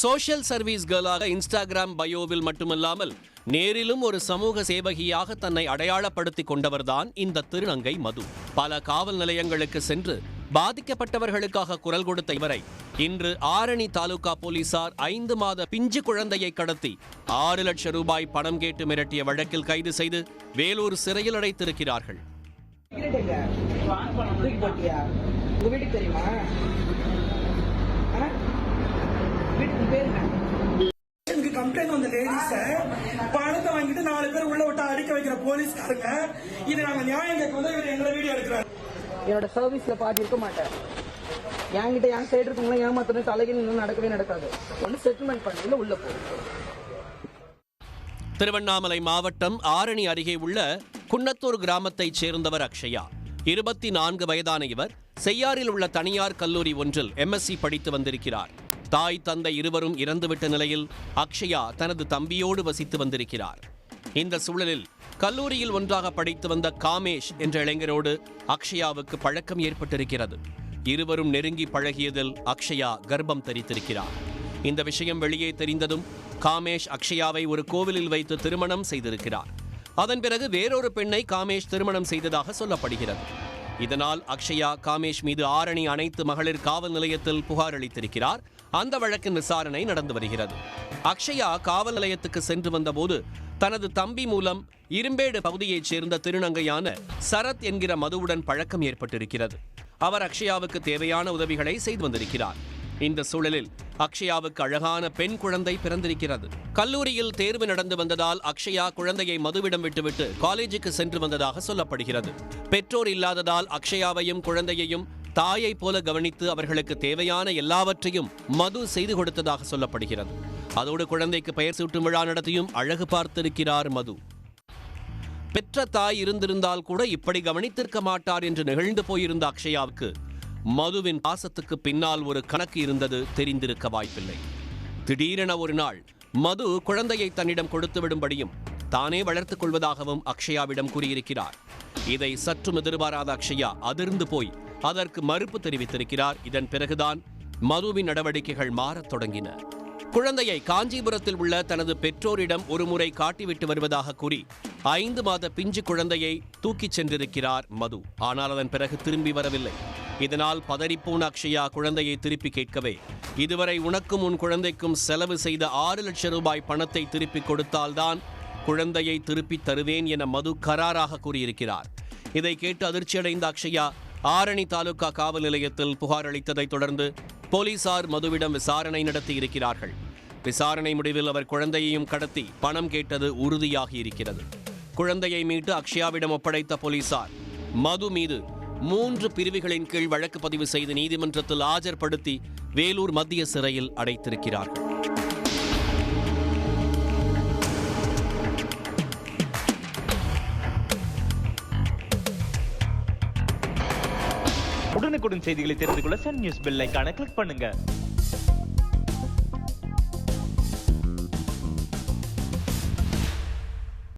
Social service கேர்ளாக Instagram பயோவில் மட்டுமல்லாமல் நேரிலும் ஒரு சமூக சேவகியாக தன்னை அடையாளப்படுத்திக் கொண்டவர்தான் இந்த திருநங்கை மது. பல காவல் நிலையங்களுக்கு சென்று பாதிக்கப்பட்டவர்களுக்காக குரல் கொடுத்த இவரை இன்று ஆரணி தாலுகா போலீசார் 5 மாத பிஞ்சு குழந்தையை கடத்தி 6 லட்சம் ரூபாய் பணம் கேட்டு மிரட்டிய வழக்கில் கைது செய்து வேலூர் சிறையில் அடைத்திருக்கிறார்கள். கம்ப்ளைண்ட் வந்த லேடிஸ பணத்தை வாங்கிட்டு 4 பேர் உள்ள விட்டு அடிக்க வைக்கிற போலீஸ்காரங்க இது நாங்க நியாயம் கேட்க வந்து எங்களை வீடியோ எடுக்கிறாங்க. என்னோட சர்வீஸ்ல பாதி இருக்க மாட்டேன். என்கிட்ட என் சைடு இருக்கவங்க ஏமாத்தணும் தலைகள் நடக்கவே நடக்காது. ஒன்று செட்டில்மெண்ட் பண்ணல உள்ள போ. திருவண்ணாமலை மாவட்டம் ஆரணி அருகே உள்ள குன்னத்தூர் கிராமத்தைச் சேர்ந்தவர் அக்ஷயா. 24 வயதான இவர் செய்யாறில் உள்ள தனியார் கல்லூரி ஒன்றில் MSc படித்து வந்திருக்கிறார். தாய் தந்தை இருவரும் இறந்துவிட்ட நிலையில் அக்ஷயா தனது தம்பியோடு வசித்து வந்திருக்கிறார். இந்த சூழலில் கல்லூரியில் ஒன்றாக படித்து வந்த காமேஷ் என்ற இளைஞரோடு அக்ஷயாவுக்கு பழக்கம் ஏற்பட்டிருக்கிறது. இருவரும் நெருங்கி பழகியதில் அக்ஷயா கர்ப்பம் தரித்திருக்கிறார். இந்த விஷயம் வெளியே தெரிந்ததும் காமேஷ் அக்ஷயாவை ஒரு கோவிலில் வைத்து திருமணம் செய்திருக்கிறார். அதன் பிறகு வேறொரு பெண்ணை காமேஷ் திருமணம் செய்ததாக சொல்லப்படுகிறது. இதனால் அக்ஷயா காமேஷ் மீது ஆரணி அனைத்து மகளிர் காவல் நிலையத்தில் புகார் அளித்திருக்கிறார். அந்த வழக்கின் விசாரணை நடந்து வருகிறது. அக்ஷயா காவல் நிலையத்துக்கு சென்று வந்தபோது தனது தம்பி மூலம் இரும்பேடு பகுதியைச் சேர்ந்த திருநங்கையான சரத் என்கிற மதுவுடன் பழக்கம் ஏற்பட்டிருக்கிறது. அவர் அக்ஷயாவுக்கு தேவையான உதவிகளை செய்து வந்திருக்கிறார். இந்த சூழலில் அக்ஷயாவுக்கு அழகான பெண் குழந்தை பிறந்திருக்கிறது. கல்லூரியில் தேர்வு நடந்து வந்ததால் அக்ஷயா குழந்தையை மதுவிடம் விட்டுவிட்டு காலேஜுக்கு சென்று வந்ததாக சொல்லப்படுகிறது. பெற்றோர் இல்லாததால் அக்ஷயாவையும் குழந்தையையும் தாயை போல கவனித்து அவர்களுக்கு தேவையான எல்லாவற்றையும் மது செய்து கொடுத்ததாக சொல்லப்படுகிறது. அதோடு குழந்தைக்கு பெயர் சூட்டும் விழா நடத்தியும் அழகு பார்த்திருக்கிறார் மது. பெற்ற தாய் இருந்திருந்தால் கூட இப்படி கவனித்திருக்க மாட்டார் என்று நெகிழ்ந்து போயிருந்த அக்ஷயாவுக்கு மதுவின் பாசத்துக்கு பின்னால் ஒரு கணக்கு இருந்தது தெரிந்திருக்க வாய்ப்பில்லை. திடீரென ஒரு நாள் மது குழந்தையை தன்னிடம் கொடுத்து விடும்படியும் தானே வளர்த்துக் கொள்வதாகவும் அக்ஷயாவிடம் கூறியிருக்கிறார். இதை சற்றும் எதிர்பாராத அக்ஷயா அதிர்ந்து போய் அதற்கு மறுப்பு தெரிவித்திருக்கிறார். இதன் பிறகுதான் மதுவின் நடவடிக்கைகள் மாறத் தொடங்கின. குழந்தையை காஞ்சிபுரத்தில் உள்ள தனது பெற்றோரிடம் ஒருமுறை காட்டிவிட்டு வருவதாக கூறி 5 மாத பிஞ்சு குழந்தையை தூக்கிச் சென்றிருக்கிறார் மது. ஆனால் அதன் பிறகு திரும்பி வரவில்லை. இதனால் பதறிப்போன அக்ஷயா குழந்தையை திருப்பி கேட்கவே, இதுவரை உனக்கும் உன் குழந்தைக்கும் செலவு செய்த 6 லட்சம் ரூபாய் பணத்தை திருப்பி கொடுத்தால்தான் குழந்தையை திருப்பி தருவேன் என மது கராராக கூறியிருக்கிறார். இதை கேட்டு அதிர்ச்சியடைந்த அக்ஷயா ஆரணி தாலுகா காவல் நிலையத்தில் புகார் அளித்ததை தொடர்ந்து போலீசார் மதுவிடம் விசாரணை நடத்தி இருக்கிறார்கள். விசாரணை முடிவில் அவர் குழந்தையையும் கடத்தி பணம் கேட்டது உறுதியாகி இருக்கிறது. குழந்தையை மீட்டு அக்ஷயாவிடம் ஒப்படைத்த போலீசார் மது மீது 3 பிரிவுகளின் கீழ் வழக்கு பதிவு செய்து நீதிமன்றத்தில் ஆஜர்படுத்தி வேலூர் மத்திய சிறையில் அடைத்திருக்கிறார்கள். உடனுக்குடன் செய்திகளை தெரிந்து கொள்ள சன் நியூஸ் பெல் ஐகானை கிளிக் பண்ணுங்க.